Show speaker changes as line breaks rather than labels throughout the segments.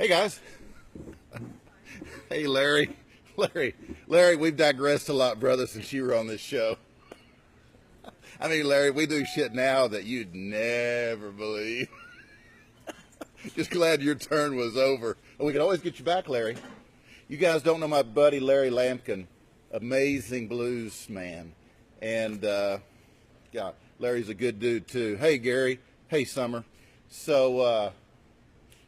Hey guys. Hey Larry. Larry, we've digressed a lot, brother, since you were on this show. I mean, Larry, we do shit now that you'd never believe. Just glad your turn was over. And we can always get you back, Larry. You guys don't know my buddy Larry Lampkin, amazing blues man. And yeah, Larry's a good dude too. Hey Gary. Hey Summer. So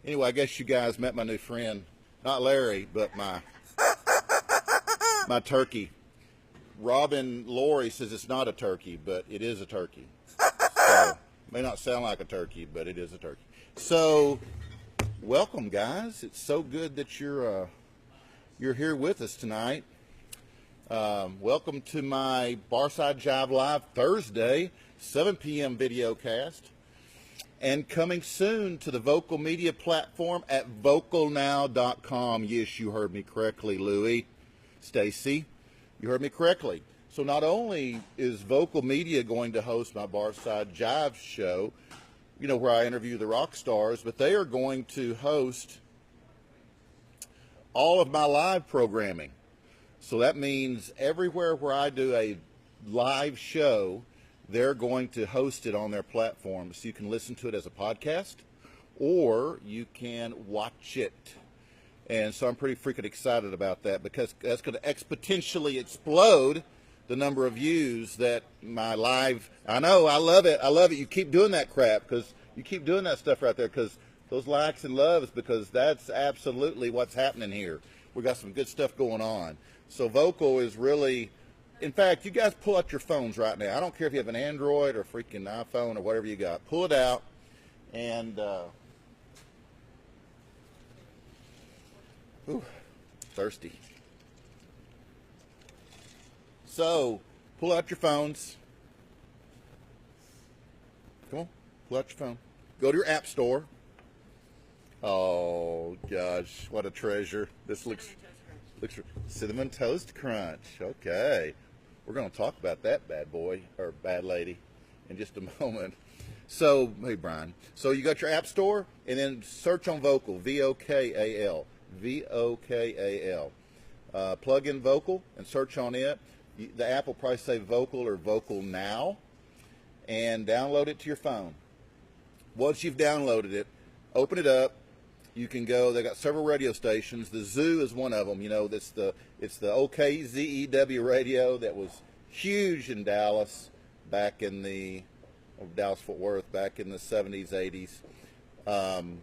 anyway, I guess you guys met my new friend. Not Larry, but my turkey. Robin Laurie says it's not a turkey, but it is a turkey. So, it may not sound like a turkey, but it is a turkey. So, welcome, guys. It's so good that you're here with us tonight. Welcome to my Barside Jive Live Thursday, 7 p.m. video cast. And coming soon to the Vocal Media platform at vocalnow.com. Yes, you heard me correctly, Louie. Stacy, you heard me correctly. So not only is Vocal Media going to host my Barside Jive show, you know, where I interview the rock stars, but they are going to host all of my live programming. So that means everywhere where I do a live show, they're going to host it on their platform. So you can listen to it as a podcast or you can watch it. And so I'm pretty freaking excited about that because that's going to exponentially explode the number of views that my live, I know, I love it. You keep doing that crap because you keep doing that stuff right there because those likes and loves, because that's absolutely what's happening here. We got some good stuff going on. So Vocal is really, in fact, you guys pull out your phones right now. I don't care if you have an Android or freaking iPhone or whatever you got. Pull it out and, ooh, thirsty. So, pull out your phones. Come on, pull out your phone. Go to your app store. Oh, gosh, what a treasure. This looks Cinnamon Toast Crunch. Okay. We're going to talk about that bad boy, or bad lady, in just a moment. So, hey, Brian. So, you got your app store, and then search on Vocal, V-O-K-A-L. V-O-K-A-L. Plug in Vocal and search on it. The app will probably say Vocal or Vocal Now, and download it to your phone. Once you've downloaded it, open it up. You can go. They got several radio stations. The Zoo is one of them. You know, it's the OKZEW radio that was huge in Dallas back in the Dallas-Fort Worth back in the 70s, 80s.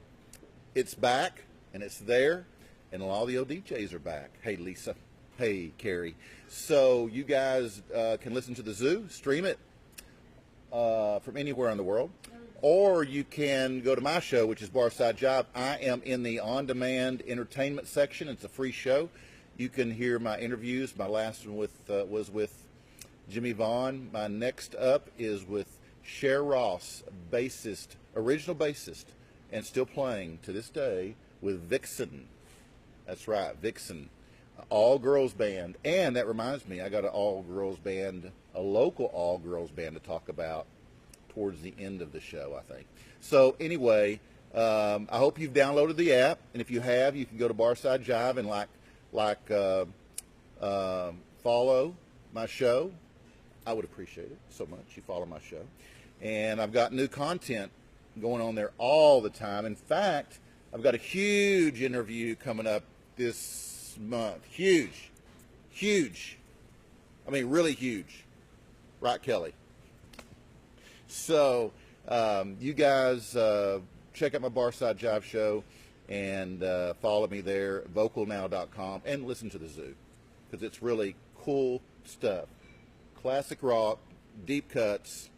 It's back and it's there, and a lot of the old DJs are back. Hey Lisa, hey Carrie. So you guys can listen to the Zoo, stream it from anywhere in the world. Or you can go to my show, which is Barside Jive. I am in the on-demand entertainment section. It's a free show. You can hear my interviews. My last one was with Jimmy Vaughn. My next up is with Cher Ross, bassist, original bassist, and still playing to this day with Vixen. That's right, Vixen. All-girls band. And that reminds me, I got an all-girls band, a local all-girls band to talk about towards the end of the show, I think. So anyway, I hope you've downloaded the app, and if you have, you can go to Barside Jive and follow my show. I would appreciate it so much. You follow my show, and I've got new content going on there all the time. In fact, I've got a huge interview coming up this month. Huge. I mean, really huge. Right, Kelly? So, you guys check out my Barside Jive show and follow me there, vocalnow.com, and listen to the Zoo because it's really cool stuff. Classic rock, deep cuts.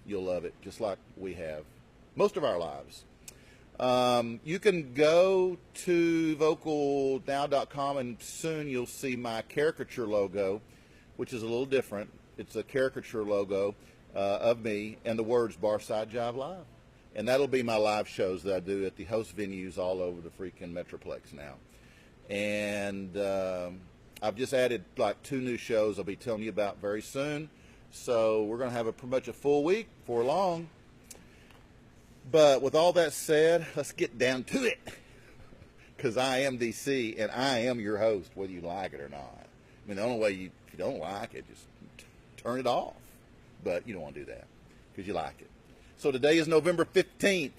You'll love it, just like we have most of our lives. You can go to vocalnow.com and soon you'll see my caricature logo, which is a little different. It's a caricature logo of me and the words Barside Jive Live. And that'll be my live shows that I do at the host venues all over the freaking Metroplex now. And I've just added like 2 new shows I'll be telling you about very soon. So we're going to have pretty much a full week before long. But with all that said, let's get down to it. because I am DC and I am your host, whether you like it or not. I mean, the only way if you don't like it, just turn it off. But you don't want to do that because you like it. So today is November 15th,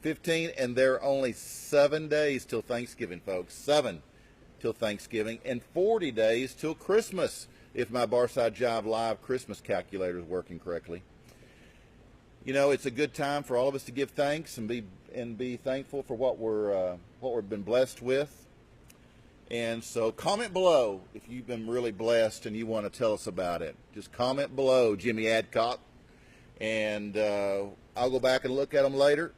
15, and there are only 7 days till Thanksgiving, folks. 7 till Thanksgiving, and 40 days till Christmas, if my Barside Jive Live Christmas calculator is working correctly. You know, it's a good time for all of us to give thanks and be thankful for what we've been blessed with. And so comment below if you've been really blessed and you want to tell us about it. Just comment below, Jimmy Adcock, and I'll go back and look at them later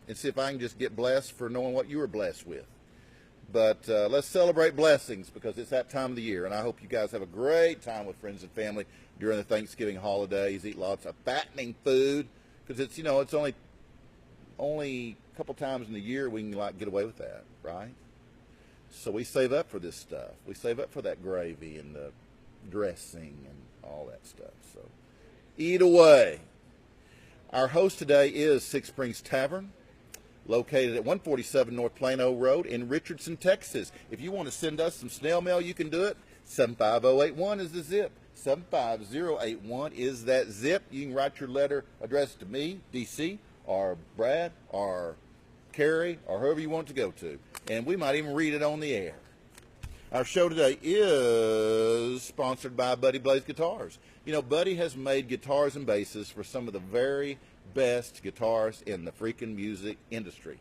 and see if I can just get blessed for knowing what you were blessed with. But let's celebrate blessings because it's that time of the year, and I hope you guys have a great time with friends and family during the Thanksgiving holidays. Eat lots of fattening food because it's, you know, it's only a couple times in the year we can like get away with that, right? So we save up for this stuff. We save up for that gravy and the dressing and all that stuff. So eat away. Our host today is Six Springs Tavern, located at 147 North Plano Road in Richardson, Texas. If you want to send us some snail mail, you can do it. 75081 is the zip. 75081 is that zip. You can write your letter addressed to me, DC, or Brad, or Carrie, or whoever you want it to go to. And we might even read it on the air. Our show today is sponsored by Buddy Blaze Guitars. You know, Buddy has made guitars and basses for some of the very best guitarists in the freaking music industry.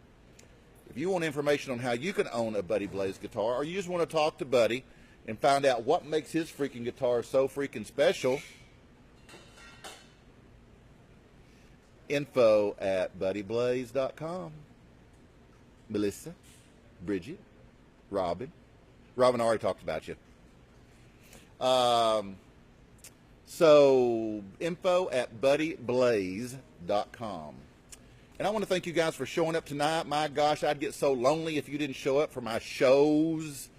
If you want information on how you can own a Buddy Blaze guitar, or you just want to talk to Buddy and find out what makes his freaking guitar so freaking special, info at buddyblaze.com. Melissa, Bridget, Robin already talked about you. So info at buddyblaze.com. And I want to thank you guys for showing up tonight. My gosh, I'd get so lonely if you didn't show up for my shows.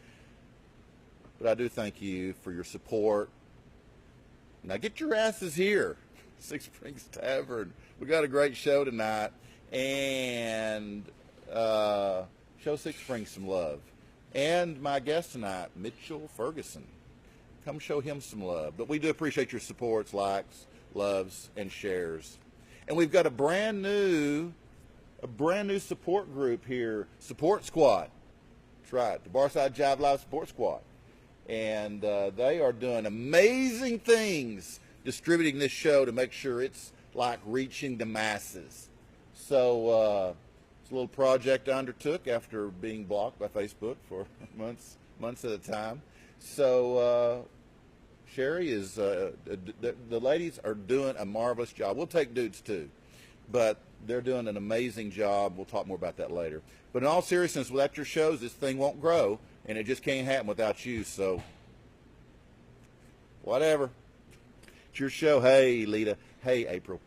But I do thank you for your support. Now get your asses here. Six Springs Tavern. We got a great show tonight. And show Six Springs some love. And my guest tonight, Mitchell Ferguson. Come show him some love. But we do appreciate your supports, likes, loves, and shares. And we've got a brand new support group here, Support Squad. That's right, the Barside Jive Live Support Squad. And they are doing amazing things distributing this show to make sure it's like reaching the masses. So it's a little project I undertook after being blocked by Facebook for months at a time. So Sherry is, the ladies are doing a marvelous job. We'll take dudes too, but they're doing an amazing job. We'll talk more about that later. But in all seriousness, without your shows, this thing won't grow, and it just can't happen without you. So whatever. It's your show. Hey, Lita. Hey, April.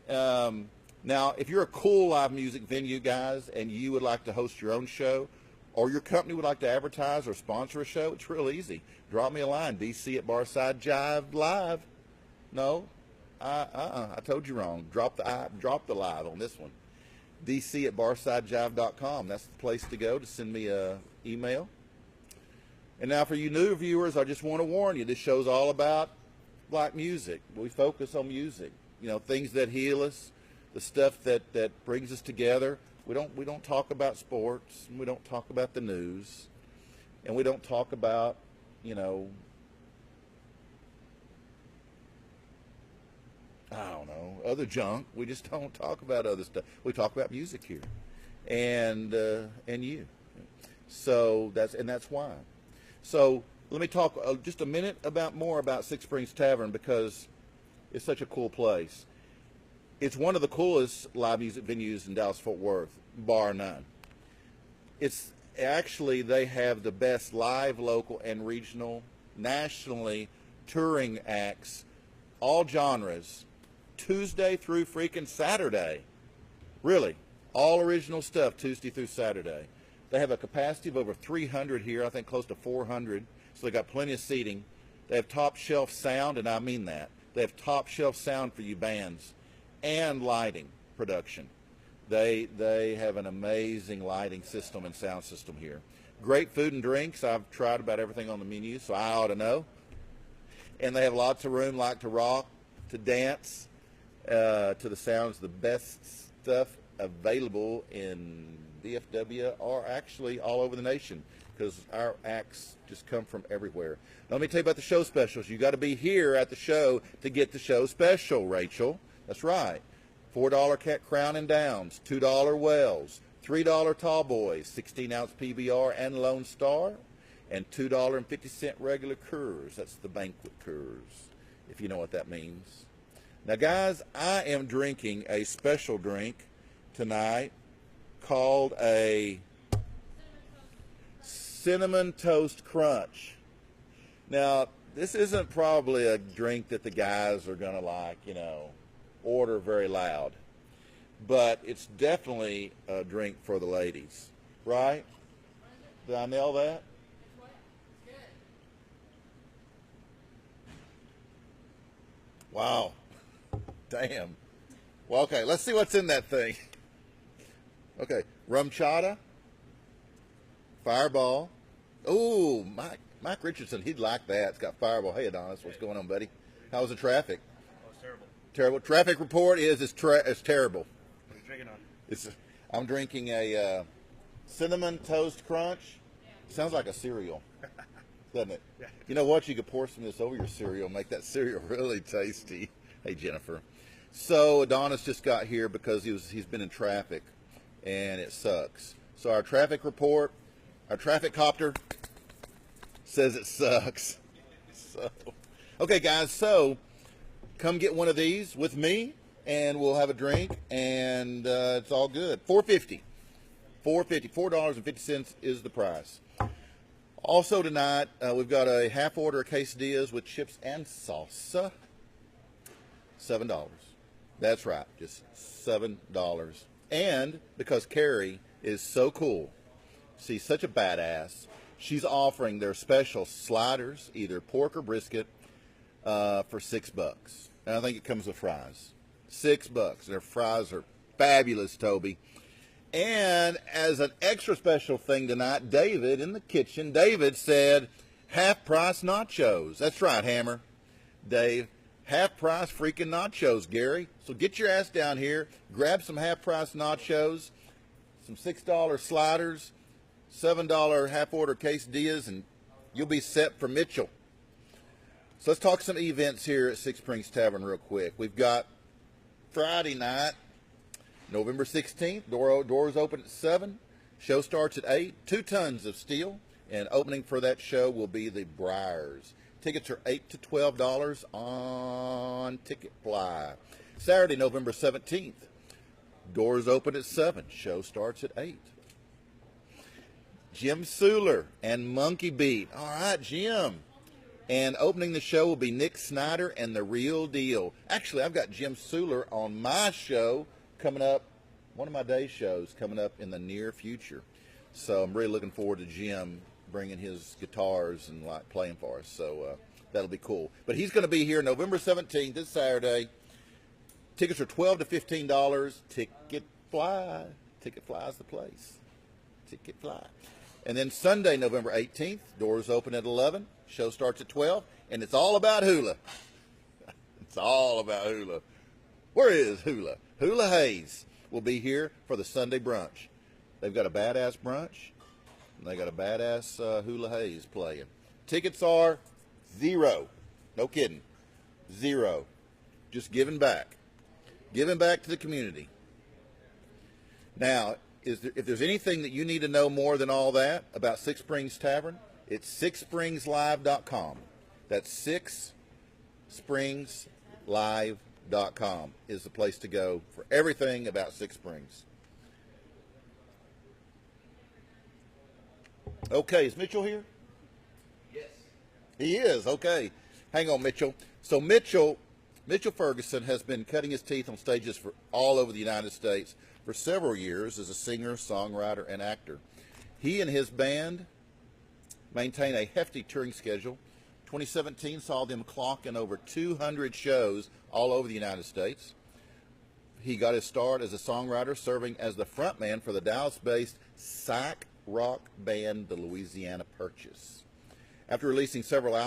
Now, if you're a cool live music venue, guys, and you would like to host your own show, or your company would like to advertise or sponsor a show, it's real easy. Drop me a line, DC at Barside Jive Live. No, I told you wrong. Drop the live on this one. DC at BarsideJive.com. That's the place to go to send me an email. And now for you new viewers, I just want to warn you, this show's all about black music. We focus on music. You know, things that heal us, the stuff that brings us together. We don't talk about sports, and we don't talk about the news, and we don't talk about, you know, I don't know, other junk. We just don't talk about other stuff. We talk about music here, and you. So that's why. So let me talk just a minute more about Six Springs Tavern because it's such a cool place. It's one of the coolest live music venues in Dallas-Fort Worth, bar none. It's actually, they have the best live, local, and regional, nationally touring acts, all genres, Tuesday through freaking Saturday. Really, all original stuff Tuesday through Saturday. They have a capacity of over 300 here, I think close to 400, so they got plenty of seating. They have top shelf sound, and I mean that. They have top shelf sound for you bands and lighting production. They have an amazing lighting system and sound system here. Great food and drinks. I've tried about everything on the menu, so I ought to know. And they have lots of room, like to rock, to dance, to the sounds. The best stuff available in DFW, or actually all over the nation, because our acts just come from everywhere. Now, let me tell you about the show specials. You got to be here at the show to get the show special, Rachel. That's right. $4 Cat Crown and Downs, $2 Wells, $3 Tall Boys, 16-ounce PBR and Lone Star, and $2.50 regular Coors. That's the banquet Coors, if you know what that means. Now, guys, I am drinking a special drink tonight called a Cinnamon Toast Crunch. Now, this isn't probably a drink that the guys are going to like, order very loud. But it's definitely a drink for the ladies, right? Did I nail that? Wow. Damn. Well, okay, let's see what's in that thing. Okay, rum chata, Fireball. Ooh, Mike Richardson, he'd like that. It's got Fireball. Hey, Adonis, what's going on, buddy? How's the traffic?
Oh, it's terrible.
Terrible. Traffic report is it's terrible.
What are you drinking on?
I'm drinking a Cinnamon Toast Crunch. Sounds like a cereal, doesn't it?
Yeah.
You know what? You could pour some of this over your cereal, make that cereal really tasty. Hey, Jennifer. So Adonis just got here because he's been in traffic, and it sucks. So our traffic report, our traffic copter says it sucks. So, okay, guys. So come get one of these with me, and we'll have a drink, and it's all good. $4.50. $4.50 is the price. Also tonight, we've got a half order of quesadillas with chips and salsa. $7. That's right, just $7. And because Carrie is so cool, she's such a badass, she's offering their special sliders, either pork or brisket, for $6. And I think it comes with fries. $6. Their fries are fabulous, Toby. And as an extra special thing tonight, David in the kitchen, David said, half-price nachos. That's right, Hammer. Dave, half-price freaking nachos, Gary. So get your ass down here, grab some half-price nachos, some $6 sliders, $7 half-order quesadillas, and you'll be set for Mitchell. So let's talk some events here at Six Springs Tavern real quick. We've got Friday night, November 16th, doors open at 7, show starts at 8, 2 tons of steel, and opening for that show will be the Briars. Tickets are $8 to $12 on Ticketfly. Saturday, November 17th, doors open at 7, show starts at 8. Jim Suler and Monkey Beat. All right, Jim. And opening the show will be Nick Snyder and The Real Deal. Actually, I've got Jim Suler on my show coming up, one of my day shows coming up in the near future. So I'm really looking forward to Jim bringing his guitars and like playing for us. So that'll be cool. But he's going to be here November 17th, this Saturday. Tickets are $12 to $15. Ticketfly. Ticketfly's the place. Ticketfly. And then Sunday, November 18th, doors open at 11. Show starts at 12. And it's all about hula. It's all about hula. Where is hula? Hula Hayes will be here for the Sunday brunch. They've got a badass brunch, and they got a badass Hula Hayes playing. Tickets are $0. No kidding. $0. Just giving back. Giving back to the community. Now, if there's anything that you need to know more than all that about Six Springs Tavern, it's sixspringslive.com. That's sixspringslive.com is the place to go for everything about Six Springs. Okay, is Mitchell here?
Yes.
He is, okay. Hang on, Mitchell. So Mitchell Ferguson has been cutting his teeth on stages for all over the United States for several years as a singer, songwriter, and actor. He and his band maintain a hefty touring schedule. 2017 saw them clock in over 200 shows all over the United States. He got his start as a songwriter, serving as the frontman for the Dallas-based psych rock band, the Louisiana Purchase. After releasing several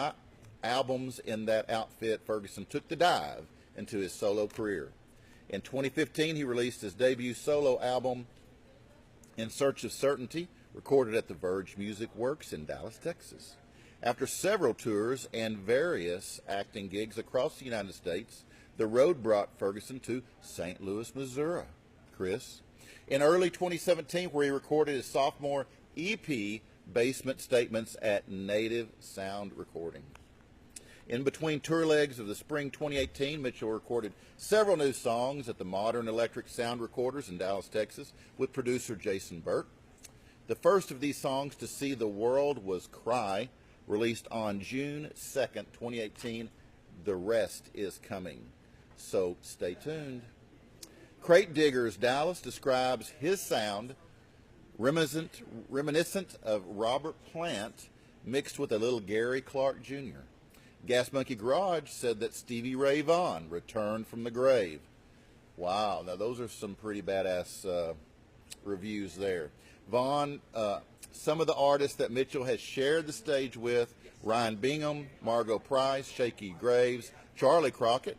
albums in that outfit, Ferguson took the dive into his solo career. In 2015, he released his debut solo album, In Search of Certainty, recorded at the Verge Music Works in Dallas, Texas. After several tours and various acting gigs across the United States, the road brought Ferguson to St. Louis, Missouri. Chris, in early 2017, where he recorded his sophomore EP, Basement Statements, at Native Sound Recording. In between tour legs of the spring 2018, Mitchell recorded several new songs at the Modern Electric Sound Recorders in Dallas, Texas, with producer Jason Burt. The first of these songs to see the world was Cry, released on June 2nd, 2018. The rest is coming, so stay tuned. Crate Diggers Dallas describes his sound reminiscent of Robert Plant mixed with a little Gary Clark Jr. Gas Monkey Garage said that Stevie Ray Vaughan returned from the grave. Wow, now those are some pretty badass reviews there. Vaughan, some of the artists that Mitchell has shared the stage with: Ryan Bingham, Margot Price, Shaky Graves, Charlie Crockett,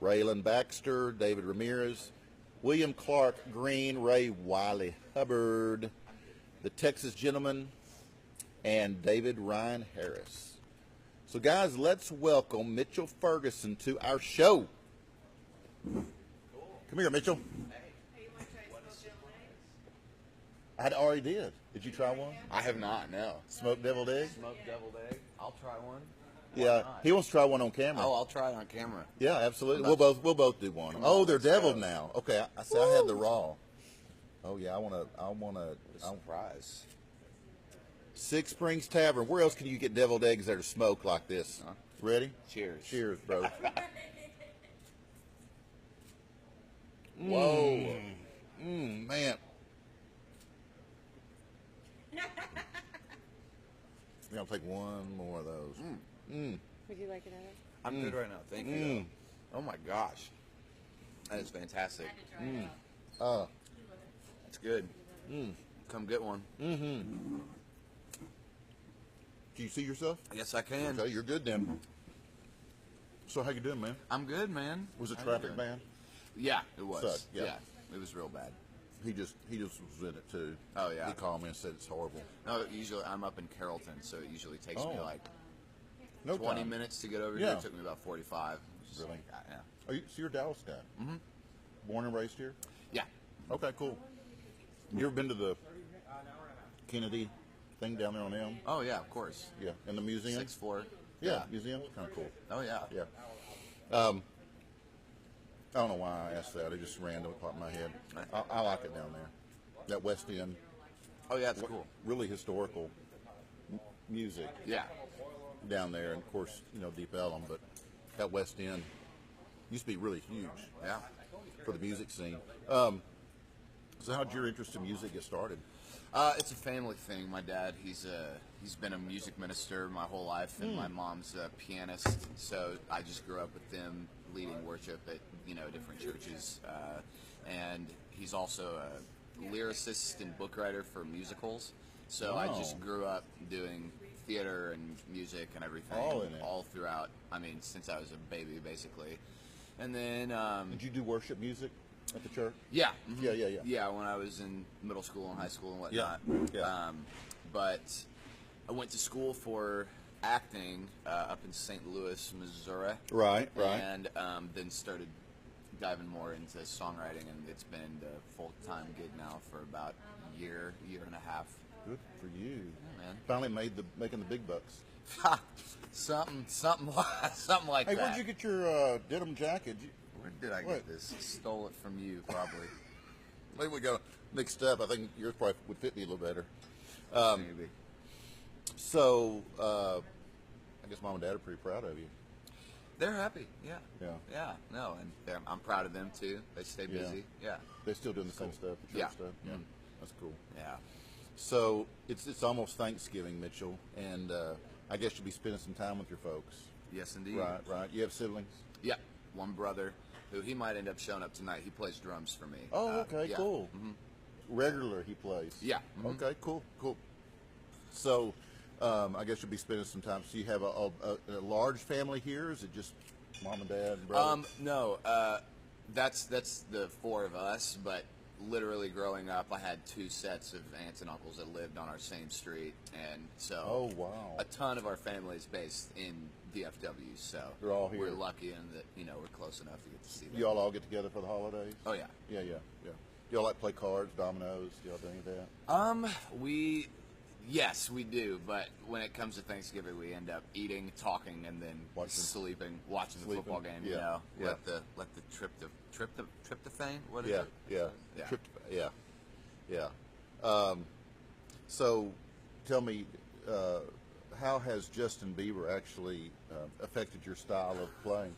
Raylan Baxter, David Ramirez, William Clark Green, Ray Wiley Hubbard, the Texas Gentleman, and David Ryan Harris. So, guys, let's welcome Mitchell Ferguson to our show. Come here, Mitchell. I already did. Did you try one?
I have not, no.
Smoked deviled egg?
Smoked deviled egg. I'll try one.
Yeah, he wants to try one on camera.
Oh, I'll try it on camera.
Yeah, absolutely. We'll both do one. Oh, they're deviled now. Okay, I see. I had the raw. Oh yeah, I wanna.
Surprise.
Six Springs Tavern. Where else can you get deviled eggs that are smoked like this? Ready?
Cheers.
Cheers, bro.
Whoa.
Man. We're gonna take one more of those.
Would you like another?
I'm good right now. Thank you. Oh my gosh. That is fantastic. That's good. Come get one.
Do you see yourself?
Yes, I can.
Okay, you're good then. So how you doing, man?
I'm good, man.
Was it
How you
traffic
doing?
bad?
Yeah, it was.
Sucked, yeah.
It was real bad.
He just was in it too.
Oh, yeah.
He called me and said it's horrible.
No, usually I'm up in Carrollton, so it usually takes me like
No
20
time.
minutes to get over
Yeah.
here. It took me about 45.
Really?
Yeah.
So you're a Dallas guy? Mm-hmm. Born and raised here?
Yeah.
Okay, cool. You ever been to the Kennedy thing down there on Elm?
Oh, yeah, of course.
Yeah, and the museum?
6th floor.
Yeah, museum. Kind of cool.
Oh, yeah.
Yeah. I don't know why I asked that. It just ran to the top of my head. I like it down there. That West End.
Oh, yeah, it's cool.
Really historical music
Yeah.
down there. And, of course, Deep Ellum. But that West End used to be really huge.
Yeah.
For the music scene. So how did your interest in music get started?
It's a family thing. My dad, he's been a music minister my whole life, and my mom's a pianist. So I just grew up with them leading worship at different churches, and he's also a lyricist and book writer for musicals. So I just grew up doing theater and music and everything all throughout. I mean, since I was a baby, basically. And then
Did you do worship music at the church?
Yeah.
Yeah.
Yeah, when I was in middle school and high school and whatnot.
Yeah.
But I went to school for acting up in St. Louis, Missouri.
Right.
And then started diving more into songwriting, and it's been the full-time gig now for about a year and a half.
Good for you.
Yeah, man.
Finally making the big bucks.
something like
Hey,
that.
where'd you get your denim jacket?
Where did I get this? Stole it from you, probably.
Maybe we got mixed up. I think yours probably would fit me a little better.
Maybe.
So, I guess mom and dad are pretty proud of you.
They're happy. Yeah.
Yeah.
Yeah. No, and I'm proud of them too. They stay busy. Yeah.
They're still doing the same stuff, the church
Yeah.
stuff. Yeah, that's cool.
Yeah.
So it's almost Thanksgiving, Mitchell, and I guess you'll be spending some time with your folks.
Yes, indeed.
Right. You have siblings?
Yeah. One brother, who he might end up showing up tonight. He plays drums for me.
Oh, okay,
yeah.
cool. Regular he plays.
Yeah.
Okay, cool. So, I guess you'll be spending some time. So you have a large family here? Is it just mom and dad and brother?
No, that's the four of us, but literally growing up, I had two sets of aunts and uncles that lived on our same street, and so
Oh, wow.
a ton of our family is based in DFW, so
They're all here.
we're lucky in that we're close enough to get to see them.
Y'all all get together for the holidays?
Oh yeah.
Yeah. Do y'all like play cards, dominoes? Do y'all do any of that?
Yes, we do, but when it comes to Thanksgiving, we end up eating, talking, and then watching the football game.
Yeah.
Let the tryptophan. What is
Yeah,
it?
yeah. Yeah. So, tell me, how has Justin Bieber actually affected your style of playing?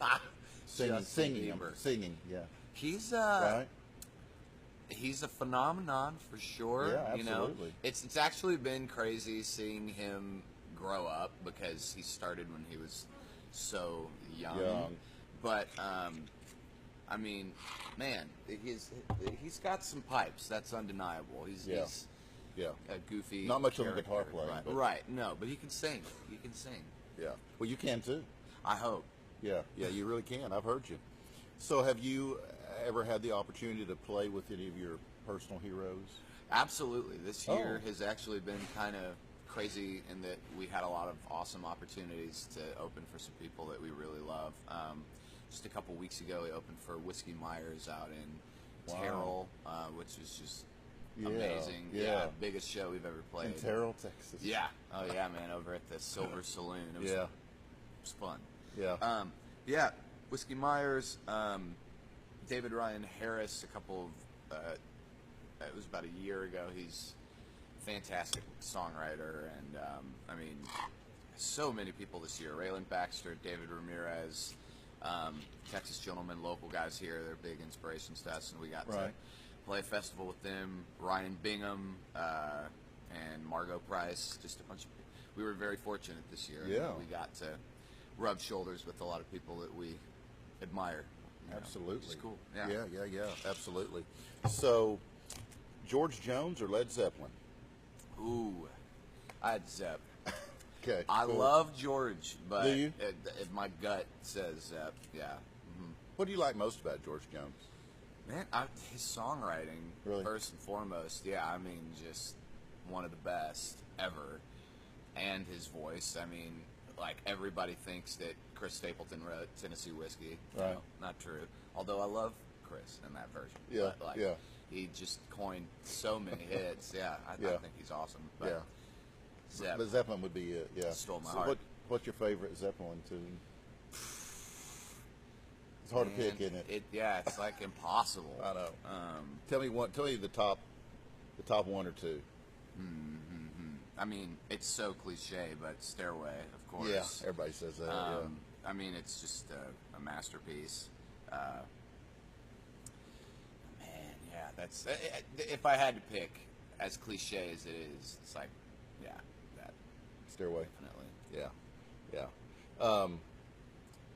Singing. Yeah.
He's
Right.
He's a phenomenon for sure.
Yeah, absolutely.
It's actually been crazy seeing him grow up because he started when he was so young. But I mean, man, he's got some pipes. That's undeniable. He's
Yeah.
a goofy.
Not much on the
character,
guitar playing,
right?
but-
Right. No, but he can sing. He can sing.
Yeah. Well, you can too.
I hope.
Yeah, you really can. I've heard you. So, have you ever had the opportunity to play with any of your personal heroes?
Absolutely. This year
Oh.
has actually been kind of crazy in that we had a lot of awesome opportunities to open for some people that we really love. Just a couple weeks ago, we opened for Whiskey Myers out in
Wow.
Terrell, which was just
Yeah,
amazing.
yeah.
Biggest show we've ever played.
In Terrell, Texas.
Yeah. Oh yeah, man. Over at the Silver Saloon. It was,
Yeah.
it was fun.
Yeah.
Yeah. Whiskey Myers, David Ryan Harris. It was about a year ago. He's a fantastic songwriter, and I mean, so many people this year. Raylan Baxter, David Ramirez, Texas Gentlemen, local guys here. They're big inspirations to us, and we got to
Right.
play a festival with them. Ryan Bingham and Margot Price. Just a bunch of. We were very fortunate this year.
Yeah.
We got to rub shoulders with a lot of people that we admire.
Absolutely.
It's cool.
Yeah. Absolutely. So, George Jones or Led Zeppelin?
Ooh, I'd Zepp.
Okay.
I
cool.
love George, but
Do you?
my gut says Zepp. Yeah.
What do you like most about George Jones?
Man, his songwriting,
Really?
first and foremost. Yeah, I mean, just one of the best ever. And his voice. I mean, like, everybody thinks that Chris Stapleton wrote Tennessee Whiskey.
Right.
No, not true. Although I love Chris in that version.
Yeah,
But, like,
yeah.
he just coined so many hits. Yeah, I
Yeah.
think he's awesome. But
Yeah.
Zepp.
But Zeppelin would be it. Yeah.
Stole my
So
heart.
What's your favorite Zeppelin tune? It's hard to pick, isn't it?
Yeah, it's like impossible.
I know. Tell me the top one or two.
I mean, it's so cliche, but Stairway, of course.
Yeah, everybody says that.
I mean, it's just a masterpiece. Man, yeah, that's if I had to pick, as cliche as it is, it's like, yeah, that
Stairway.
definitely.
Yeah.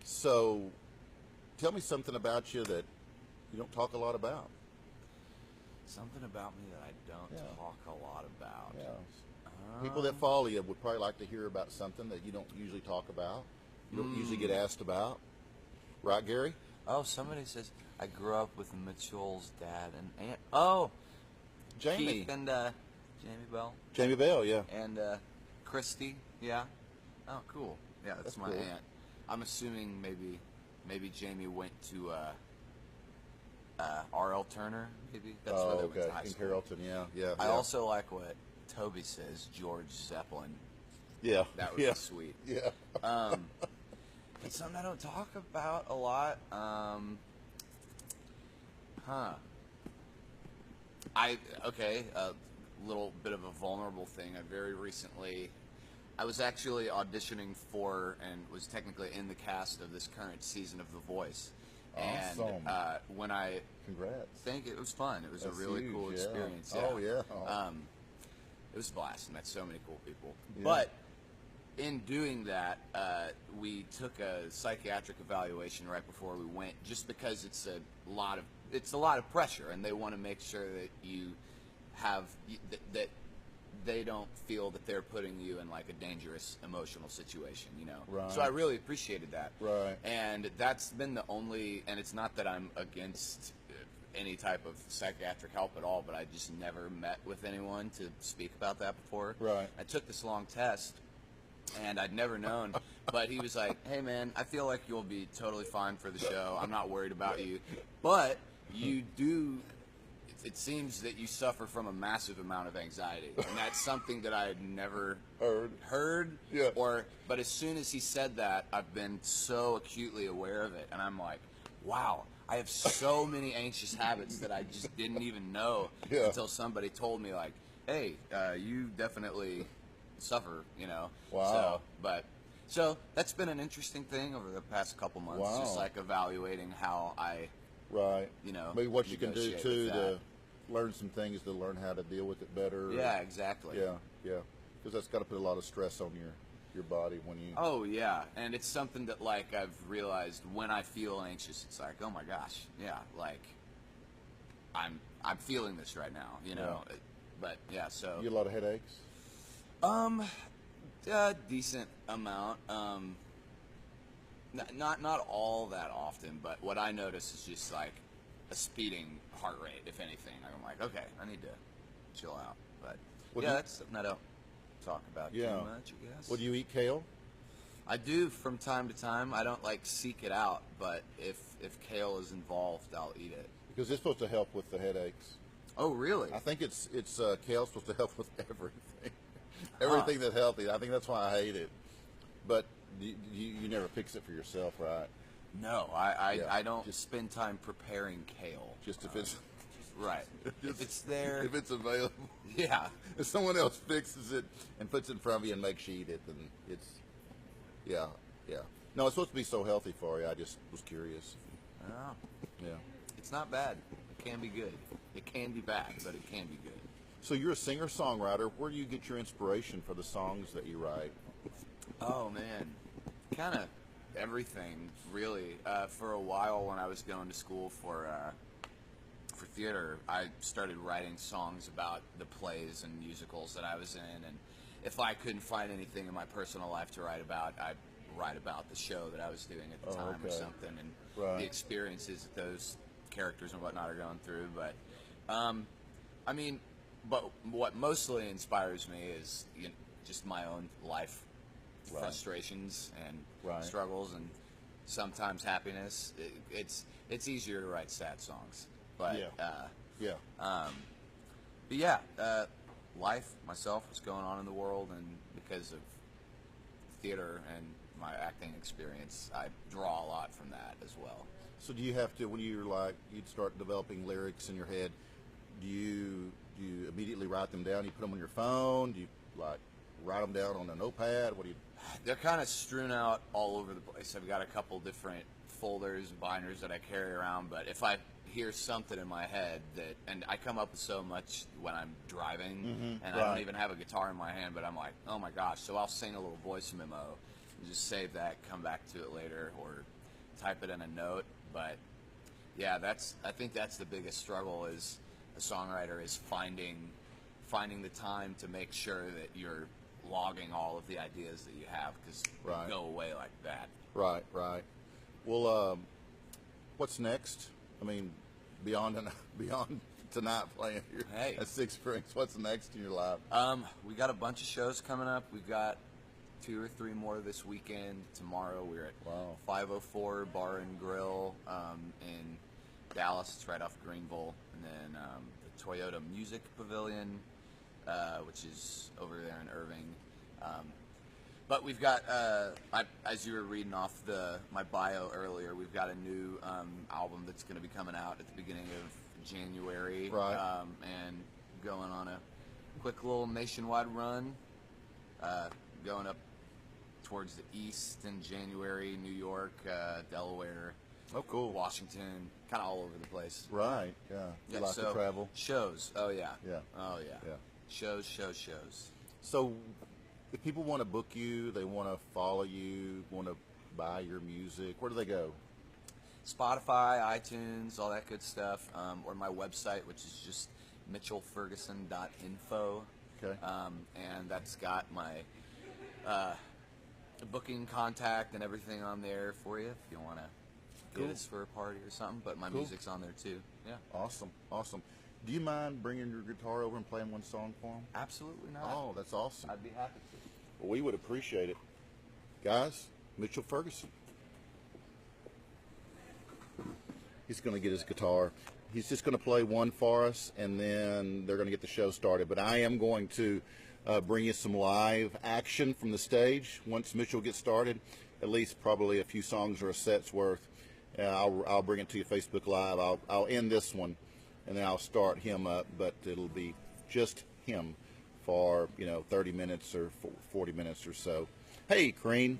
So, tell me something about you that you don't talk a lot about.
Something about me that I don't
Yeah.
talk a lot about.
Yeah. People that follow you would probably like to hear about something that you don't usually talk about. You don't usually get asked about. Right, Gary?
Oh, somebody says I grew up with Mitchell's dad and aunt. Oh,
Jamie.
Keith and Jamie Bell
Jamie Bell, yeah.
and Christy. Yeah. Oh, cool. Yeah, that's my
cool.
aunt. I'm assuming maybe Jamie went to R.L. Turner. Maybe that's where they went to high
In
school.
Carrollton, yeah.
I also like what Toby says, George Zeppelin.
Yeah.
That would
yeah.
be sweet.
Yeah.
It's something I don't talk about a lot. A little bit of a vulnerable thing. I was actually auditioning for and was technically in the cast of this current season of The Voice.
Awesome.
And when I
Congrats.
think it was fun. It was
That's
a really
huge,
cool
yeah.
experience.
Oh, yeah.
It was a blast. I met so many cool people.
Yeah.
But in doing that, we took a psychiatric evaluation right before we went, just because it's a lot of pressure, and they want to make sure that you have that they don't feel that they're putting you in like a dangerous emotional situation, you know.
Right.
So I really appreciated that.
Right.
And that's been the only, and it's not that I'm against any type of psychiatric help at all, but I just never met with anyone to speak about that before.
Right.
I took this long test, and I'd never known, but he was like, hey man, I feel like you'll be totally fine for the show. I'm not worried about you, but you do, it seems that you suffer from a massive amount of anxiety, and that's something that I had never heard.
Yeah.
But as soon as he said that, I've been so acutely aware of it, and I'm like, wow, I have so many anxious habits that I just didn't even know until somebody told me, like, hey, you definitely suffer, you know.
Wow.
So that's been an interesting thing over the past couple months,
Wow.
just like evaluating how I,
Right.
you know,
Maybe what you can do
negotiate
too
with
to
that.
learn some things to learn how to deal with it better.
Yeah, exactly.
Yeah, yeah. Because that's got to put a lot of stress on your body when you.
Oh yeah, and it's something that like I've realized when I feel anxious, it's like, oh my gosh, yeah, like I'm feeling this right now, you know.
Yeah.
But yeah, so
You get a lot of headaches.
a decent amount. Not all that often, but what I notice is just like a speeding heart rate, if anything. I'm like, okay, I need to chill out. But
Well,
yeah,
do you-
that's something I don't talk about
Yeah.
too much, I guess.
Well, do you eat kale?
I do from time to time. I don't like seek it out, but if kale is involved, I'll eat it.
Because it's supposed to help with the headaches.
Oh, really?
I think it's kale's supposed to help with everything, everything that's healthy. I think that's why I hate it. But you never fix it for yourself, right?
No,
Yeah,
I don't
just-
spend time preparing kale.
Just if it's
Right. If it's there.
if it's available.
Yeah.
If someone else fixes it and puts it in front of you and makes you eat it, then it's yeah. No, it's supposed to be so healthy for you. I just was curious.
Oh,
Yeah.
it's not bad. It can be good. It can be bad, but it can be good.
So you're a singer-songwriter. Where do you get your inspiration for the songs that you write?
Oh man, kind of everything really. For a while, when I was going to school for theater, I started writing songs about the plays and musicals that I was in, and if I couldn't find anything in my personal life to write about, I'd write about the show that I was doing at the time or
okay.
something, and
Right.
the experiences that those characters and whatnot are going through. But I mean, but what mostly inspires me is just my own life
Right.
frustrations and
Right.
struggles, and sometimes happiness. It's easier to write sad songs, but
Yeah.
but yeah, life, myself, what's going on in the world, and because of theater and my acting experience, I draw a lot from that as well.
So do you have to, when you'd start developing lyrics in your head, do you immediately write them down? You put them on your phone? Do you write them down on a notepad? What do you?
They're kind of strewn out all over the place. I've got a couple different folders and binders that I carry around, but if I hear something in my head and I come up with so much when I'm driving, and I don't
right.
even have a guitar in my hand, but I'm like, oh my gosh, so I'll sing a little voice memo and just save that, come back to it later, or type it in a note. But yeah, I think that's the biggest struggle as a songwriter, is finding the time to make sure that you're logging all of the ideas that you have, because
Right.
they go away like that.
Right. Well, what's next? I mean, beyond tonight playing here
Hey.
at Six Springs, what's next in your life?
We got a bunch of shows coming up. We've got 2 or 3 more this weekend. Tomorrow we're at
Wow.
504 Bar and Grill in Dallas. It's right off Greenville. And then the Toyota Music Pavilion, which is over there in Irving. But we've got, as you were reading off my bio earlier, we've got a new album that's going to be coming out at the beginning of January.
Right.
And going on a quick little nationwide run, going up towards the east in January, New York, Delaware,
Oh, cool.
Washington, kind of all over the place.
Right. Yeah. You like to travel?
Shows. Oh, yeah.
Yeah.
Oh, yeah.
Yeah.
Shows.
So, If people want to book you, they want to follow you, want to buy your music, where do they go?
Spotify, iTunes, all that good stuff, or my website, which is just mitchellferguson.info.
Okay.
And that's got my booking contact and everything on there for you if you want to
Cool.
get us for a party or something. But my
Cool.
music's on there too. Yeah.
Awesome. Do you mind bringing your guitar over and playing one song for them?
Absolutely not.
Oh, that's awesome.
I'd be happy to.
Well, we would appreciate it. Guys, Mitchell Ferguson. He's going to get his guitar. He's just going to play one for us, and then they're going to get the show started. But I am going to bring you some live action from the stage once Mitchell gets started. At least probably a few songs or a set's worth. I'll bring it to you Facebook Live. I'll end this one, and then I'll start him up. But it'll be just him for 30 minutes or 40 minutes or so. Hey, Crean.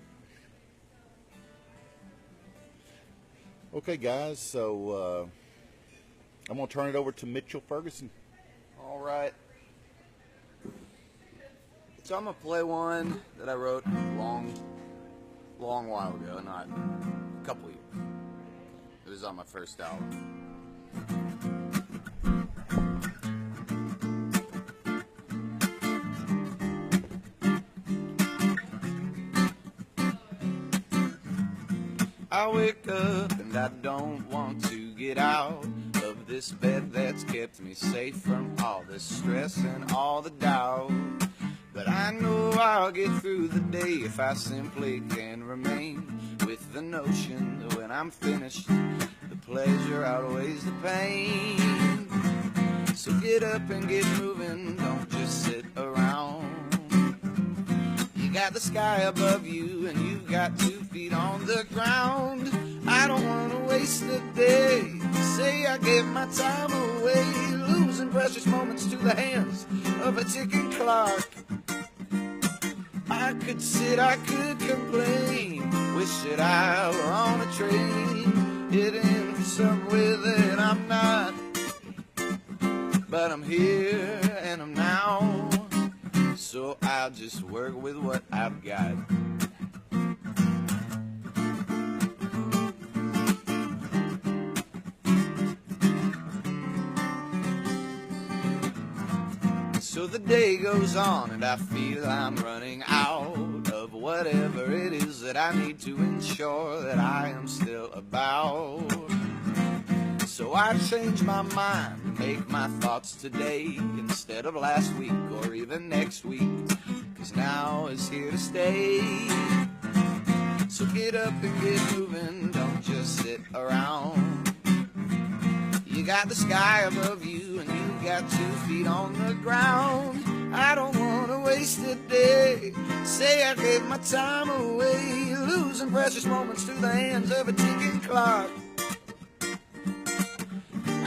Okay, guys, so I'm going to turn it over to Mitchell Ferguson.
All right. So I'm going to play one that I wrote a long while ago, not a couple years. It was on my first album. I wake up and I don't want to get out of this bed that's kept me safe from all the stress and all the doubt. But I know I'll get through the day if I simply can remain with the notion that when I'm finished, the pleasure outweighs the pain. So get up and get moving, don't just sit around. You got the sky above you and you've got 2 feet on the ground. I don't want to waste a day. Say I give my time away, losing precious moments to the hands of a ticking clock. I could sit, I could complain, wish that I were on a train, heading for somewhere that I'm not. But I'm here and I'm now, so I'll just work with what I've got. So the day goes on and I feel I'm running out of whatever it is that I need to ensure that I am still about. So I change my mind and make my thoughts today instead of last week or even next week, 'cause now is here to stay. So get up and get moving, don't just sit around. You got the sky above you and you got 2 feet on the ground. I don't want to waste a day. Say I gave my time away, losing precious moments to the hands of a ticking clock.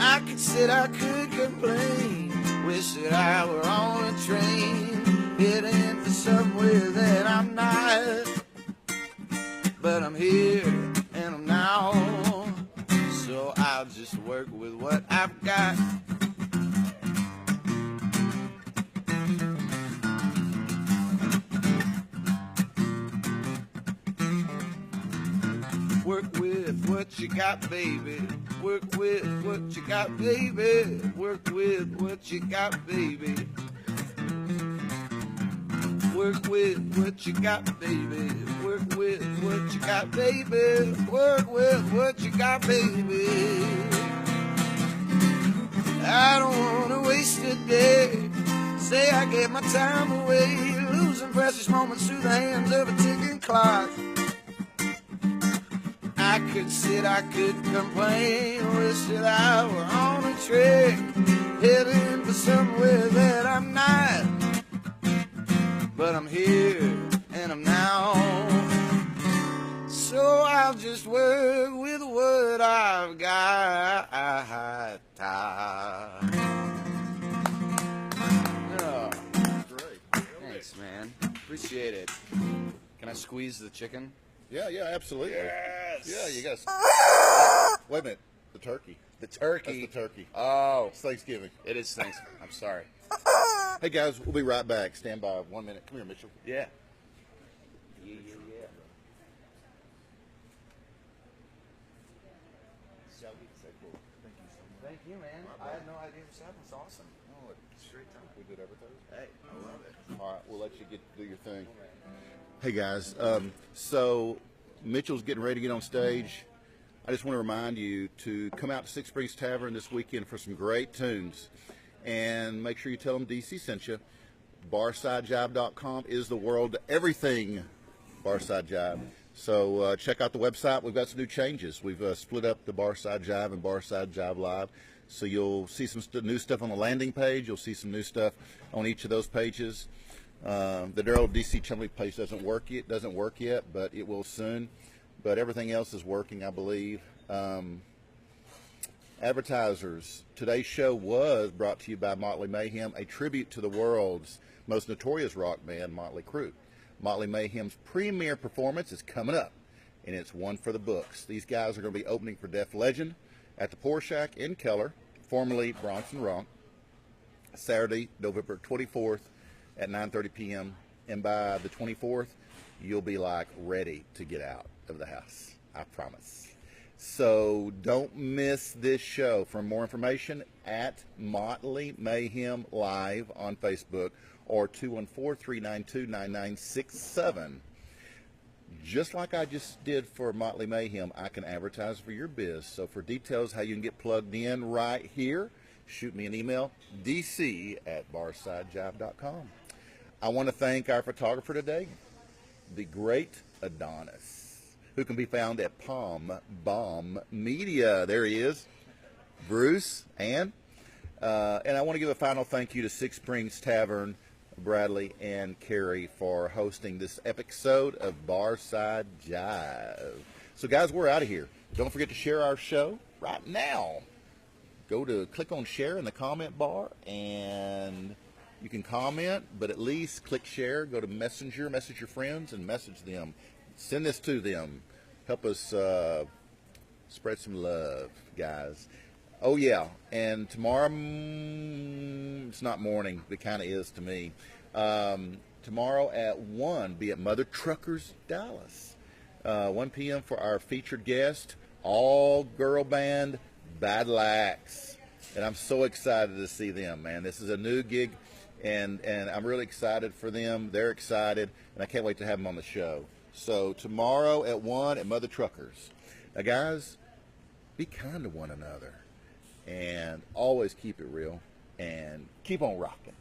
I could sit, I could complain, wish that I were on a train, heading for somewhere that I'm not. But I'm here and I'm now, so I'll just work with what I've got. Work with what you got, baby. Work with what you got, baby. Work with what you got, baby. Work with what you got, baby. Work with what you got, baby. Work with what you got, baby. I don't want to waste a day. Say I gave my time away, losing precious moments to the hands of a ticking clock. I could sit, I could complain, wish that I were on a train, heading for somewhere that I'm not. But I'm here and I'm now, so I'll just work with what I've got. Oh,
Great.
thanks, man. Appreciate it. Can I squeeze the chicken?
Yeah, absolutely.
Yes.
Yeah, you got. Wait a minute. The turkey.
The turkey.
That's the turkey.
Oh,
It's Thanksgiving.
it is Thanksgiving. I'm sorry.
Hey guys, we'll be right back. Stand by 1 minute. Come here, Mitchell.
Yeah.
Yeah. So cool. Thank you so much.
Thank you, man. I had no idea this happened. It's awesome.
Oh, it's straight time. We do it every Thursday.
Hey, I love it.
All right, we'll let you do your thing. Hey guys, so Mitchell's getting ready to get on stage. I just want to remind you to come out to Six Springs Tavern this weekend for some great tunes, and make sure you tell them DC sent you. BarsideJive.com is the world to everything Barside Jive. So check out the website. We've got some new changes. We've split up the Barside Jive and Barside Jive Live. So you'll see some new stuff on the landing page. You'll see some new stuff on each of those pages. The Daryl DC Chumley page doesn't work yet, but it will soon. But everything else is working, I believe. Advertisers, today's show was brought to you by Motley Mayhem, a tribute to the world's most notorious rock band, Motley Crue. Motley Mayhem's premiere performance is coming up, and it's one for the books. These guys are going to be opening for Def Legend at the Poor Shack in Keller, formerly Bronson Rock, Saturday, November 24th at 9:30 p.m. And by the 24th, you'll be like ready to get out of the house. I promise. So don't miss this show. For more information, at Motley Mayhem Live on Facebook or 214-392-9967. Just like I just did for Motley Mayhem, I can advertise for your biz. So for details how you can get plugged in right here, shoot me an email, dc@barsidejive.com. I want to thank our photographer today, the great Adonis, who can be found at Palm Bomb Media. There he is, Bruce, and I want to give a final thank you to Six Springs Tavern, Bradley and Carrie, for hosting this episode of Barside Jive. So guys, we're out of here. Don't forget to share our show right now. Click on share in the comment bar, and you can comment, but at least click share. Go to Messenger, message your friends, and message them. Send this to them. Help us spread some love, guys. Oh, yeah, and tomorrow, it's not morning, but it kind of is to me. Tomorrow at 1, be at Mother Truckers, Dallas. 1 p.m. for our featured guest, all-girl band, Battle Axe. And I'm so excited to see them, man. This is a new gig, and I'm really excited for them. They're excited, and I can't wait to have them on the show. So tomorrow at 1 at Mother Truckers. Now, guys, be kind to one another, and always keep it real, and keep on rocking.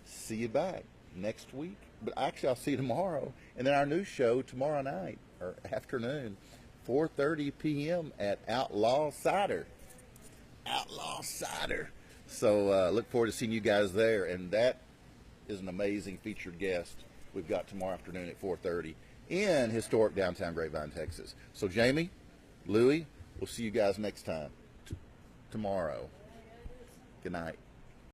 See you back next week. But actually, I'll see you tomorrow. And then our new show tomorrow night, or afternoon, 4:30 p.m. at Outlaw Cider. Outlaw Cider. So look forward to seeing you guys there. And that is an amazing featured guest we've got tomorrow afternoon at 4:30 in historic downtown Grapevine, Texas. So Jamie, Louie, we'll see you guys next time tomorrow. Good night.